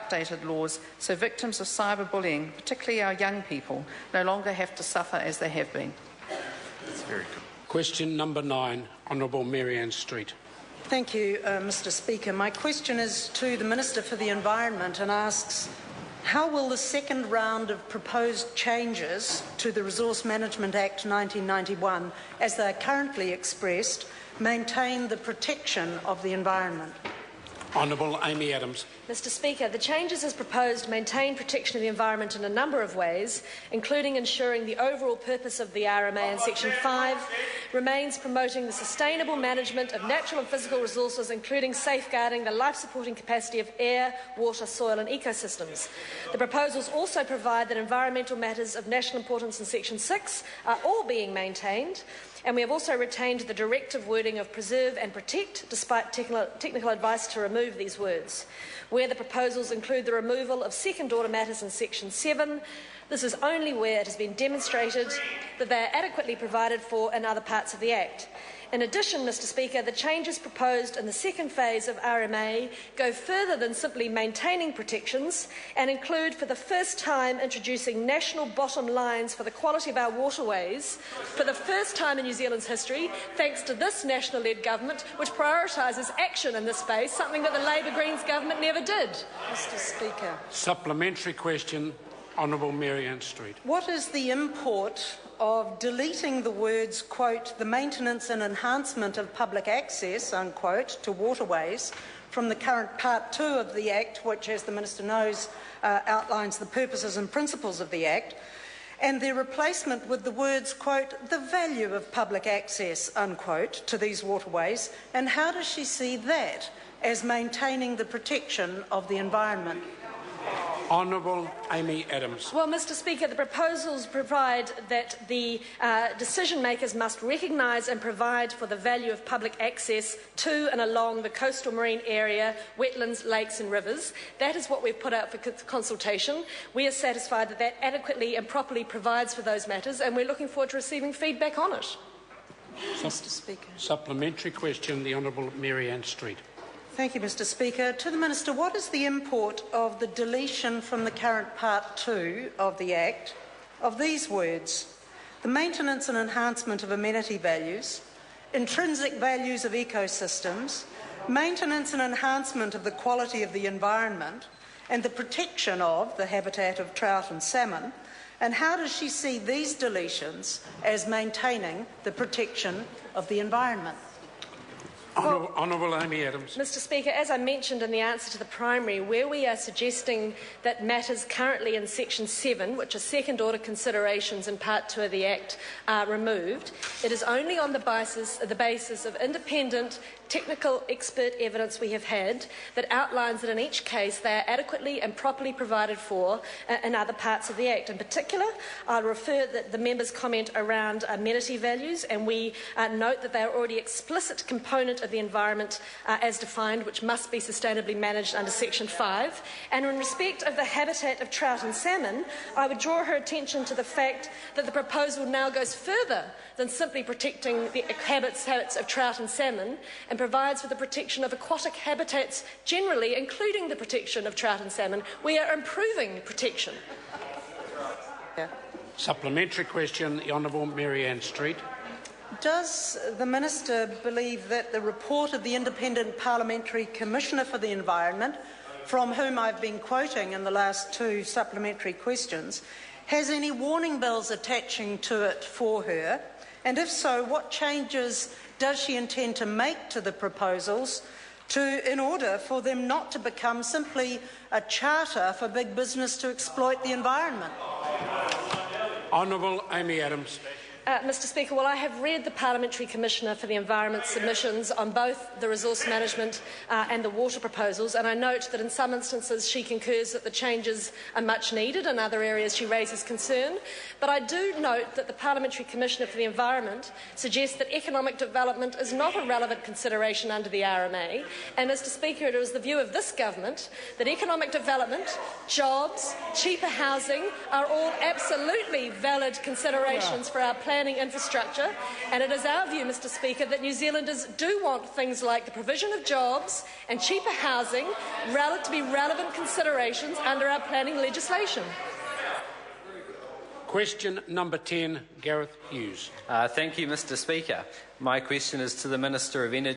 updated laws so victims of cyberbullying, particularly our young people, no longer have to suffer as they have been? That's very good. Question number 9, Honourable Maryan Street. Thank you, Mr Speaker. My question is to the Minister for the Environment and asks, how will the second round of proposed changes to the Resource Management Act 1991, as they are currently expressed, maintain the protection of the environment? Honourable Amy Adams. Mr Speaker, the changes as proposed maintain protection of the environment in a number of ways, including ensuring the overall purpose of the RMA in Section 5 remains promoting the sustainable management of natural and physical resources, including safeguarding the life-supporting capacity of air, water, soil and ecosystems. The proposals also provide that environmental matters of national importance in Section 6 are all being maintained, and we have also retained the directive wording of preserve and protect, despite technical advice to remove these words. Where the proposals include the removal of second-order matters in Section 7, this is only where it has been demonstrated that they are adequately provided for in other parts of the Act. In addition, Mr Speaker, the changes proposed in the second phase of RMA go further than simply maintaining protections and include for the first time introducing national bottom lines for the quality of our waterways for the first time in New Zealand's history, thanks to this national-led government which prioritises action in this space, something that the Labour Greens government never did. Mr Speaker. Supplementary question, Honourable Maryan Street. What is the import of deleting the words, quote, the maintenance and enhancement of public access, unquote, to waterways from the current Part 2 of the Act, which, as the Minister knows, outlines the purposes and principles of the Act, and their replacement with the words, quote, the value of public access, unquote, to these waterways, and how does she see that as maintaining the protection of the environment? Honourable Amy Adams. Well, Mr Speaker, the proposals provide that the decision-makers must recognise and provide for the value of public access to and along the coastal marine area, wetlands, lakes and rivers. That is what we've put out for consultation. We are satisfied that that adequately and properly provides for those matters, and we're looking forward to receiving feedback on it. Mr Speaker. Supplementary question, the Honourable Maryan Street. Thank you, Mr Speaker. To the Minister, what is the import of the deletion from the current Part 2 of the Act of these words, the maintenance and enhancement of amenity values, intrinsic values of ecosystems, maintenance and enhancement of the quality of the environment, and the protection of the habitat of trout and salmon, and how does she see these deletions as maintaining the protection of the environment? Honourable Amy Adams. Mr Speaker, as I mentioned in the answer to the primary, where we are suggesting that matters currently in Section 7, which are second-order considerations in Part 2 of the Act, are removed, it is only on the basis of independent technical expert evidence we have had that outlines that in each case they are adequately and properly provided for in other parts of the Act. In particular, I'll refer that the members' comment around amenity values, and we note that they are already explicit component of the environment as defined, which must be sustainably managed under Section 5. And in respect of the habitat of trout and salmon, I would draw her attention to the fact that the proposal now goes further than simply protecting the habits of trout and salmon, and provides for the protection of aquatic habitats generally, including the protection of trout and salmon. We are improving protection. Supplementary question, the Honourable Maryan Street. Does the Minister believe that the report of the Independent Parliamentary Commissioner for the Environment, from whom I've been quoting in the last 2 supplementary questions, has any warning bells attaching to it for her? And if so, what changes does she intend to make to the proposals in order for them not to become simply a charter for big business to exploit the environment? Honourable Amy Adams. Mr Speaker, well, I have read the Parliamentary Commissioner for the Environment submissions on both the resource management and the water proposals, and I note that in some instances she concurs that the changes are much needed, in other areas she raises concern. But I do note that the Parliamentary Commissioner for the Environment suggests that economic development is not a relevant consideration under the RMA, and Mr Speaker, it is the view of this government that economic development, jobs, cheaper housing are all absolutely valid considerations for our planning planning infrastructure, and it is our view, Mr Speaker, that New Zealanders do want things like the provision of jobs and cheaper housing to be relevant considerations under our planning legislation. Question number 10, Gareth Hughes. Thank you, Mr Speaker. My question is to the Minister of Energy.